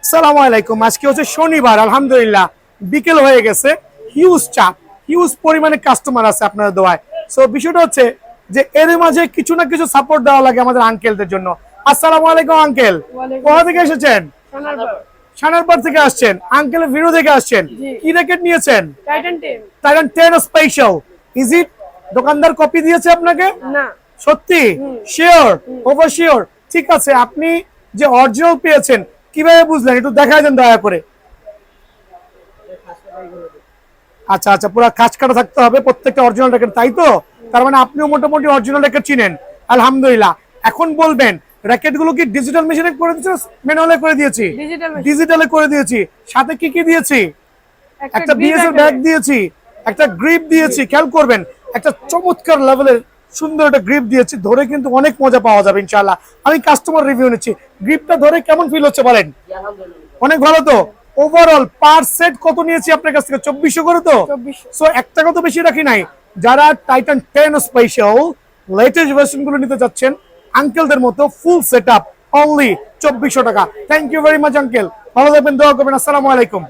আসসালামু আলাইকুম। আজকে হচ্ছে শনিবার, আলহামদুলিল্লাহ বিকেল হয়ে গেছে। হিউজ চাপ, হিউজ পরিমাণে কাস্টমার আছে আপনাদের দোয়ায়। সো বিষয়টা হচ্ছে যে এর মাঝে কিছু না কিছু সাপোর্ট দেওয়া লাগে আমাদের আঙ্কেলদের জন্য। আসসালামু আলাইকুম আঙ্কেল, কোথা থেকে এসেছেন? সানারপাড় থেকে আসছেন। আঙ্কেলের ভিডিও থেকে আসছেন। কি র্যাকেট নিয়েছেন? Titan 10 special. ইজ ইট দোকানদার কপি দিয়েছে আপনাকে? না। সত্যি? শিওর? Over sure? ঠিক আছে, আপনি যে অরিজিনাল পেয়েছেন কিভাবে বুঝলেন একটু দেখায় দেন দয়া করে। আচ্ছা আচ্ছা, পুরো কাজ কাটা থাকতে হবে প্রত্যেকটা অরিজিনাল র্যাকেট, তাই তো? তার মানে আপনিও মোটামুটি অরিজিনাল র্যাকেট চিনেন, আলহামদুলিল্লাহ। এখন বলবেন র্যাকেট গুলো কি ডিজিটাল মেশিনে করে দিয়েছি, ম্যানুয়ালে করে দিয়েছি? ডিজিটালে করে দিয়েছি। সাথে কি কি দিয়েছি? একটা বিএসএল ব্যাগ দিয়েছি, একটা গ্রিপ দিয়েছি। খেয়াল করবেন, একটা চমৎকার লেভেলের সুন্দর একটা গ্রিপ দিয়েছি। ধরে কিন্তু অনেক মজা পাওয়া যাবে ইনশাআল্লাহ। আমি কাস্টমার রিভিউ নিচ্ছি, গ্রিপটা ধরে কেমন ফিল হচ্ছে বলেন? অনেক ভালো তো? ওভারঅল পার সেট কত নিয়েছি আপনার কাছ থেকে? 2400 করে তো? সো একটা কত বেশি রাখি নাই। যারা টাইটান 10 স্পেশাল লেটেস্ট ভার্সন গুলো নিতে যাচ্ছেন আঙ্কেলদের মতো ফুল সেটআপ অনলি 2400 টাকা। Thank you very much uncle, ভালো থাকবেন, দোয়া করবেন। আসসালামু আলাইকুম।